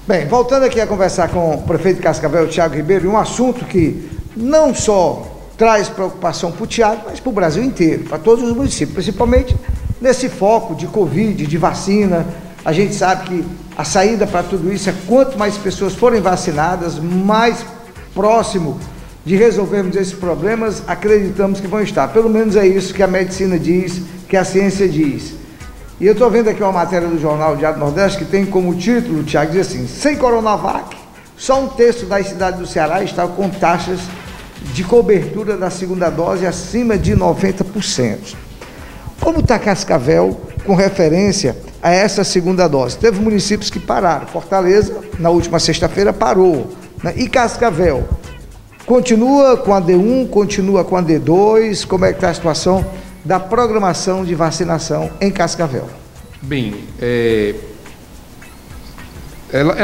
Bem, voltando aqui a conversar com o prefeito de Cascavel, Thiago Ribeiro, um assunto que não só traz preocupação para o Thiago, mas para o Brasil inteiro, para todos os municípios, principalmente nesse foco de Covid, de vacina. A gente sabe que a saída para tudo isso é quanto mais pessoas forem vacinadas, mais próximo de resolvermos esses problemas, acreditamos que vão estar. Pelo menos é isso que a medicina diz, que a ciência diz. E eu estou vendo aqui uma matéria do jornal Diário do Nordeste que tem como título, Thiago, diz assim: sem Coronavac, só um terço das cidades do Ceará está com taxas de cobertura da segunda dose acima de 90%. Como está Cascavel com referência a essa segunda dose? Teve municípios que pararam. Fortaleza, na última sexta-feira, parou, né? E Cascavel continua com a D1, continua com a D2? Como é que está a situação da programação de vacinação em Cascavel? Bem, é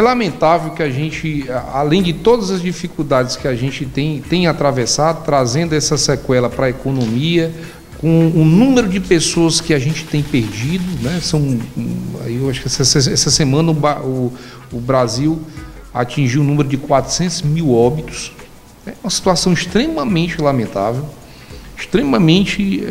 lamentável que a gente, além de todas as dificuldades que a gente tem atravessado, trazendo essa sequela para a economia, com o número de pessoas que a gente tem perdido, né? Eu acho que essa semana o Brasil atingiu o número de 400 mil óbitos. É uma situação extremamente lamentável, extremamente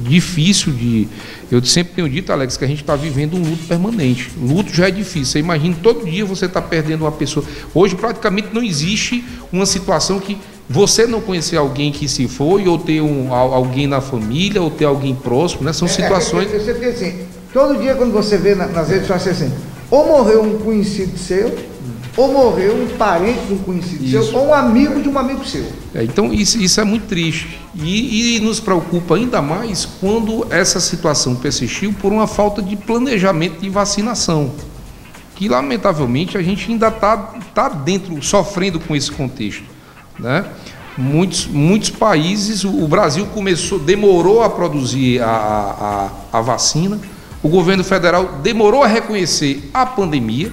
difícil de... Eu sempre tenho dito, Alex, que a gente está vivendo um luto permanente. Luto já é difícil. Você imagina, todo dia você está perdendo uma pessoa. Hoje, praticamente, não existe uma situação que você não conhecer alguém que se foi, ou ter alguém na família, ou ter alguém próximo, né? São situações... Você fica assim, todo dia quando você vê nas redes sociais assim, ou morreu um conhecido seu, ou morreu um parente de um conhecido seu, ou um amigo de um amigo seu. Então isso é muito triste e nos preocupa ainda mais quando essa situação persistiu por uma falta de planejamento de vacinação, que lamentavelmente a gente ainda está dentro, sofrendo com esse contexto, né? Muitos países, o Brasil demorou a produzir a vacina, o governo federal demorou a reconhecer a pandemia,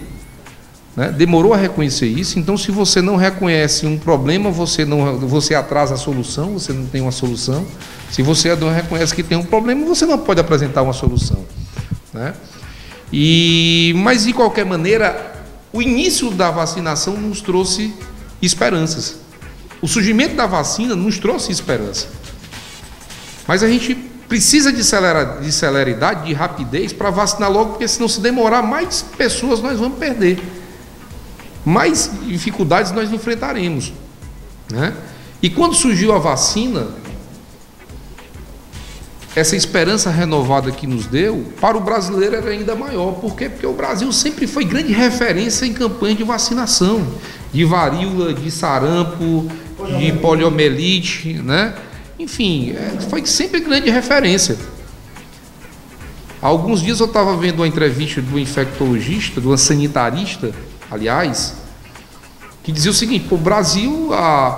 né? Demorou a reconhecer isso. Então, se você não reconhece um problema, você atrasa a solução, você não tem uma solução. Se você não reconhece que tem um problema, você não pode apresentar uma solução, né? Mas, de qualquer maneira, o início da vacinação nos trouxe esperanças. O surgimento da vacina nos trouxe esperança. Mas a gente precisa de celeridade, de rapidez para vacinar logo, porque senão, se demorar, mais pessoas nós vamos perder. Mais dificuldades nós enfrentaremos, né? E quando surgiu a vacina, essa esperança renovada que nos deu, para o brasileiro era ainda maior. Por quê? Porque o Brasil sempre foi grande referência em campanha de vacinação, de varíola, de sarampo, de poliomielite, né? Enfim, foi sempre grande referência. Há alguns dias eu estava vendo uma entrevista de um infectologista, de uma sanitarista, aliás, que dizia o seguinte: o Brasil,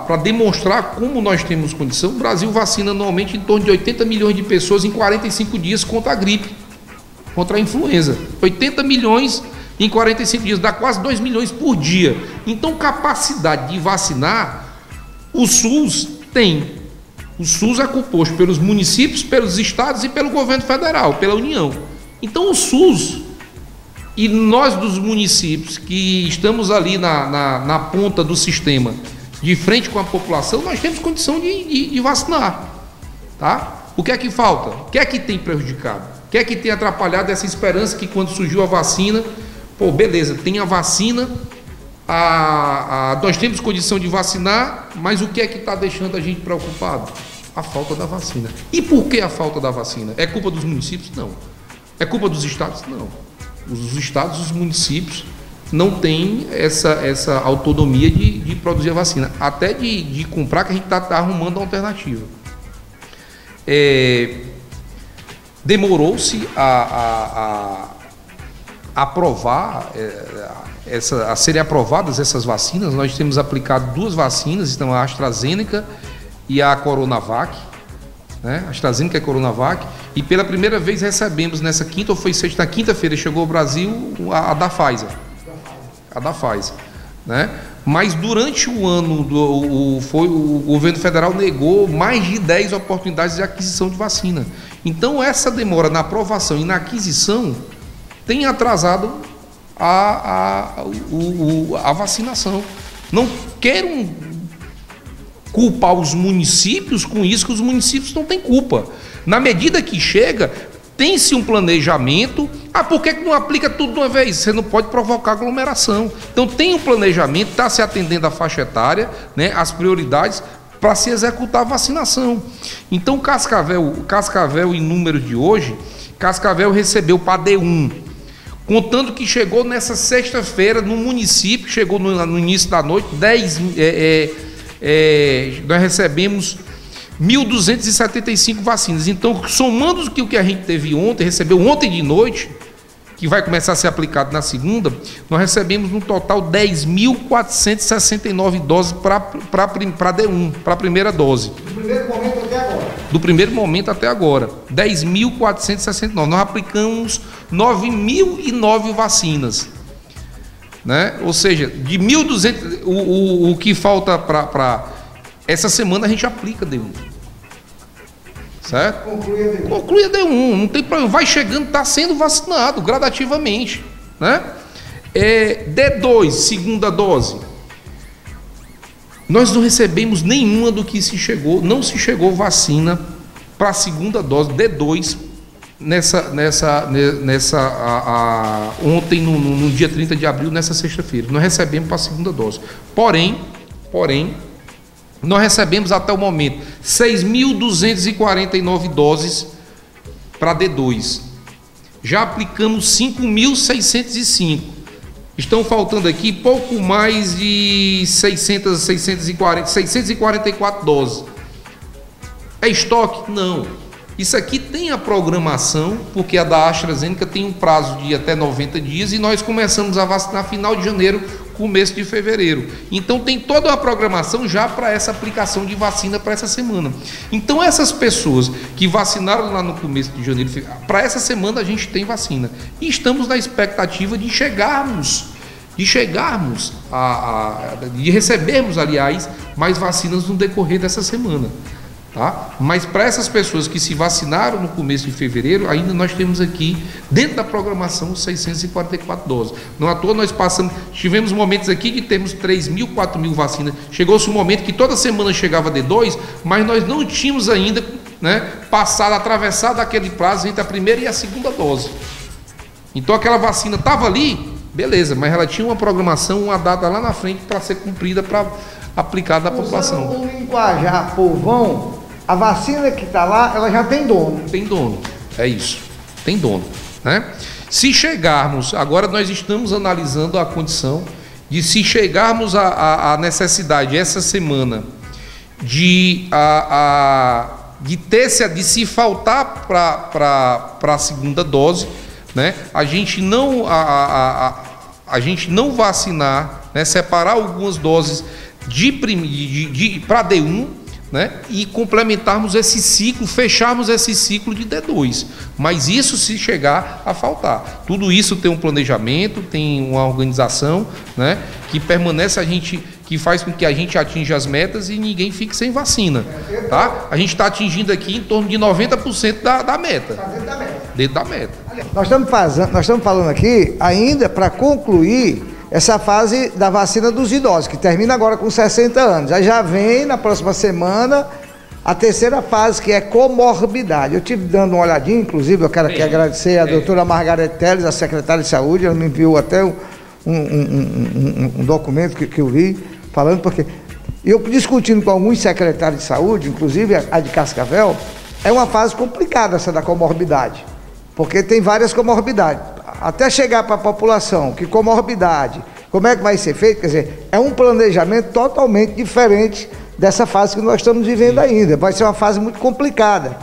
para demonstrar como nós temos condição, o Brasil vacina anualmente em torno de 80 milhões de pessoas em 45 dias contra a gripe, contra a influenza. 80 milhões em 45 dias, dá quase 2 milhões por dia. Então, capacidade de vacinar, o SUS tem. O SUS é composto pelos municípios, pelos estados e pelo governo federal, pela União. Então, o SUS... E nós dos municípios que estamos ali na ponta do sistema, de frente com a população, nós temos condição de vacinar, tá? O que é que falta? O que é que tem prejudicado? O que é que tem atrapalhado essa esperança que, quando surgiu a vacina, beleza, tem a vacina, nós temos condição de vacinar, mas o que é que está deixando a gente preocupado? A falta da vacina. E por que a falta da vacina? É culpa dos municípios? Não. É culpa dos estados? Não. Os estados, os municípios não têm essa autonomia de produzir a vacina, até de comprar, que a gente está arrumando a alternativa. Demorou-se a aprovar, a serem aprovadas essas vacinas. Nós temos aplicado 2 vacinas, então a AstraZeneca e a Coronavac, né? A AstraZeneca e a Coronavac, e pela primeira vez recebemos nessa quinta, ou foi sexta, na quinta-feira chegou ao Brasil a da Pfizer. A da Pfizer, né? Mas durante o ano, o governo federal negou mais de 10 oportunidades de aquisição de vacina. Então, essa demora na aprovação e na aquisição tem atrasado a vacinação. Não quero culpar os municípios com isso, que os municípios não têm culpa. Na medida que chega, tem-se um planejamento. Por que não aplica tudo de uma vez? Você não pode provocar aglomeração. Então tem um planejamento, está se atendendo à faixa etária, né, as prioridades, para se executar a vacinação. Então Cascavel, em números de hoje, Cascavel recebeu para D1, contando que chegou nessa sexta-feira no município, chegou no início da noite, nós recebemos 1.275 vacinas. Então, somando o que a gente teve ontem, recebeu ontem de noite, que vai começar a ser aplicado na segunda, nós recebemos no total 10.469 doses para D1, para a primeira dose. Do primeiro momento até agora? Do primeiro momento até agora, 10.469. Nós aplicamos 9.009 vacinas, né? Ou seja, de 1.200, o que falta para essa semana a gente aplica D1. Certo? Conclui a D1, não tem problema. Vai chegando, está sendo vacinado gradativamente, né? D2, segunda dose. Nós não recebemos nenhuma do que se chegou, não se chegou vacina para a segunda dose, D2, ontem, no dia 30 de abril, nessa sexta-feira. Nós recebemos para a segunda dose. Porém, nós recebemos até o momento 6.249 doses para D2. Já aplicamos 5.605. Estão faltando aqui pouco mais de 644 doses. É estoque? Não. Isso aqui tem a programação, porque a da AstraZeneca tem um prazo de até 90 dias e nós começamos a vacinar final de janeiro, começo de fevereiro. Então tem toda uma programação já para essa aplicação de vacina para essa semana. Então essas pessoas que vacinaram lá no começo de janeiro, para essa semana a gente tem vacina. E estamos na expectativa de recebermos, aliás, mais vacinas no decorrer dessa semana. Tá? Mas para essas pessoas que se vacinaram no começo de fevereiro, ainda nós temos aqui, dentro da programação, 644 doses. Não à toa nós tivemos momentos aqui que temos 3.000, 4.000 vacinas. Chegou-se um momento que toda semana chegava D2, mas nós não tínhamos ainda, né, atravessado aquele prazo entre a primeira e a segunda dose. Então aquela vacina estava ali, beleza, mas ela tinha uma programação, uma data lá na frente para ser cumprida, para aplicar da população. Usando um linguajar povão, a vacina que está lá, ela já tem dono. Tem dono, é isso, tem dono, né? Se chegarmos, agora nós estamos analisando a condição de se chegarmos à necessidade essa semana de se faltar para a segunda dose, né? A gente não vacinar, né? Separar algumas doses para D1, né? E complementarmos esse ciclo, fecharmos esse ciclo de D2. Mas isso se chegar a faltar. Tudo isso tem um planejamento, tem uma organização, né? Que permanece, que faz com que a gente atinja as metas e ninguém fique sem vacina. Tá? A gente está atingindo aqui em torno de 90% da meta. Dentro da meta. Nós estamos falando aqui ainda para concluir essa fase da vacina dos idosos, que termina agora com 60 anos. Aí já vem, na próxima semana, a terceira fase, que é comorbidade. Eu estive dando uma olhadinha, inclusive, eu quero aqui agradecer a doutora Margarete Teles, a secretária de saúde, ela me enviou até um documento que eu vi, falando, porque eu discutindo com alguns secretários de saúde, inclusive a de Cascavel, é uma fase complicada essa da comorbidade, porque tem várias comorbidades. Até chegar para a população, que comorbidade, como é que vai ser feito? Quer dizer, é um planejamento totalmente diferente dessa fase que nós estamos vivendo ainda. Vai ser uma fase muito complicada,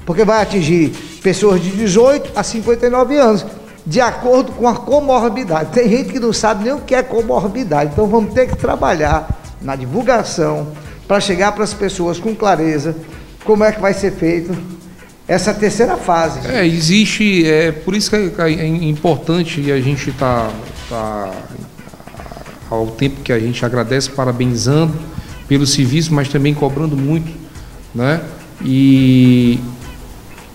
porque vai atingir pessoas de 18 a 59 anos, de acordo com a comorbidade. Tem gente que não sabe nem o que é comorbidade, então vamos ter que trabalhar na divulgação para chegar para as pessoas com clareza como é que vai ser feito essa terceira fase. Existe, por isso que é importante, e a gente está ao tempo que a gente agradece, parabenizando pelo serviço, mas também cobrando muito, né? E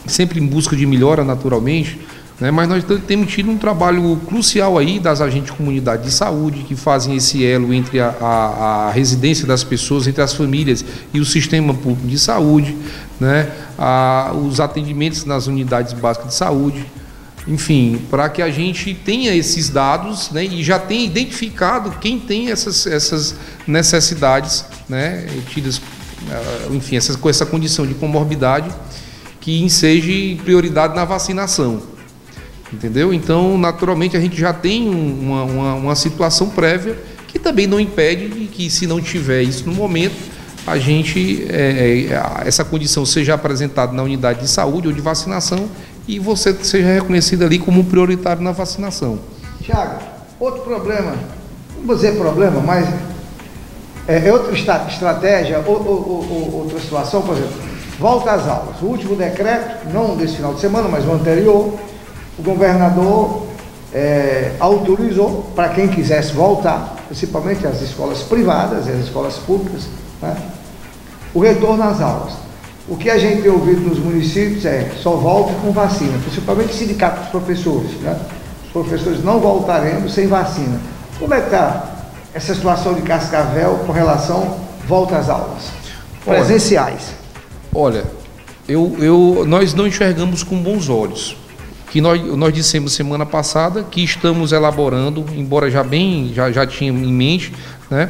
sempre em busca de melhora, naturalmente, né? Mas nós temos tido um trabalho crucial aí das agentes de comunidade de saúde, que fazem esse elo entre a residência das pessoas, entre as famílias e o sistema público de saúde, né? Os atendimentos nas unidades básicas de saúde, enfim, para que a gente tenha esses dados, né? E já tenha identificado quem tem essas necessidades, né? Tidas, enfim, com essa condição de comorbidade, que enseje prioridade na vacinação. Entendeu? Então, naturalmente, a gente já tem uma situação prévia que também não impede de que, se não tiver isso no momento, a gente, essa condição seja apresentada na unidade de saúde ou de vacinação e você seja reconhecido ali como prioritário na vacinação. Tiago, outro problema, não vou dizer problema, mas é outra estratégia, outra situação, por exemplo, volta às aulas. O último decreto, não desse final de semana, mas o anterior, o governador autorizou para quem quisesse voltar, principalmente as escolas privadas e as escolas públicas, né, o retorno às aulas. O que a gente tem ouvido nos municípios só volta com vacina, principalmente o sindicato dos professores, né? Os professores não voltaremos sem vacina. Como é que está essa situação de Cascavel com relação volta às aulas presenciais? Olha, nós não enxergamos com bons olhos. Que nós dissemos semana passada que estamos elaborando, embora já tinha em mente, né,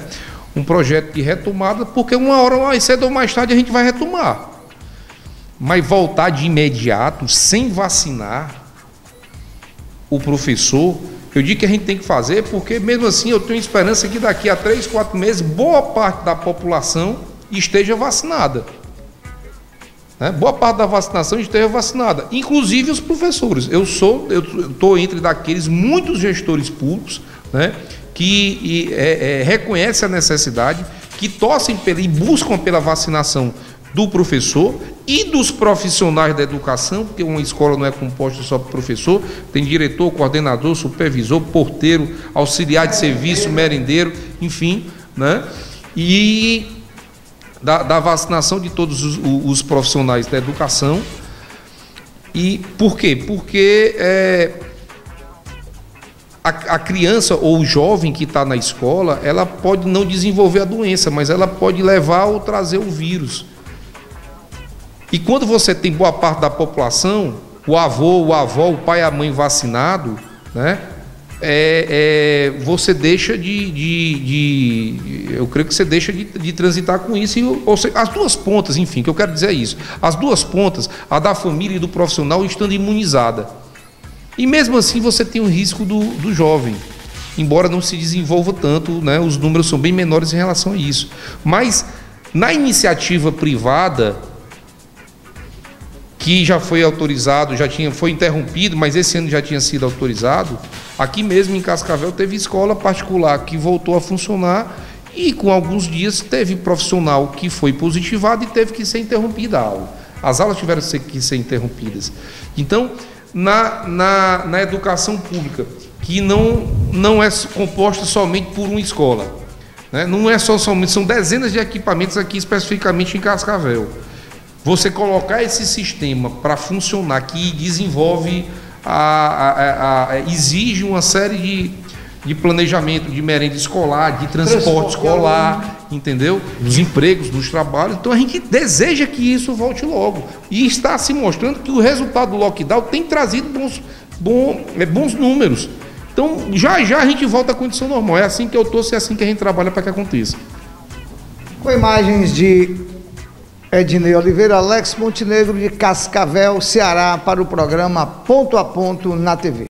um projeto de retomada, porque uma hora mais cedo ou mais tarde a gente vai retomar. Mas voltar de imediato, sem vacinar o professor, eu digo que a gente tem que fazer, porque mesmo assim eu tenho esperança que daqui a 3, 4 meses, boa parte da população esteja vacinada. Né? Boa parte da vacinação esteja vacinada, inclusive os professores. Eu estou entre daqueles muitos gestores públicos, né, que reconhecem a necessidade, que torcem e buscam pela vacinação do professor e dos profissionais da educação, porque uma escola não é composta só por professor, tem diretor, coordenador, supervisor, porteiro, auxiliar de serviço, merendeiro, enfim, né? E da vacinação de todos os profissionais da educação. E por quê? Porque a criança ou o jovem que está na escola, ela pode não desenvolver a doença, mas ela pode levar ou trazer o vírus. E quando você tem boa parte da população, o avô, a avó, o pai e a mãe vacinado, né, você deixa eu creio que você deixa de transitar com isso. Ou seja, as duas pontas, enfim, que eu quero dizer é isso. As duas pontas, a da família e do profissional, estando imunizada. E mesmo assim você tem o risco do jovem, embora não se desenvolva tanto, né, os números são bem menores em relação a isso. Mas na iniciativa privada, que já foi autorizado, foi interrompido, mas esse ano já tinha sido autorizado, aqui mesmo em Cascavel teve escola particular que voltou a funcionar e com alguns dias teve profissional que foi positivado e teve que ser interrompida a aula. As aulas tiveram que ser interrompidas. Então, na educação pública, que não é composta somente por uma escola, né? Não é somente, são dezenas de equipamentos aqui especificamente em Cascavel. Você colocar esse sistema para funcionar, que desenvolve, exige uma série de planejamento, de merenda escolar, de transporte escolar, entendeu? Dos empregos, dos trabalhos. Então a gente deseja que isso volte logo. E está se mostrando que o resultado do lockdown tem trazido bons números. Então já a gente volta à condição normal. É assim que eu torço, é assim que a gente trabalha para que aconteça. Com imagens de Ednei Oliveira, Alex Montenegro de Cascavel, Ceará, para o programa Ponto a Ponto na TV.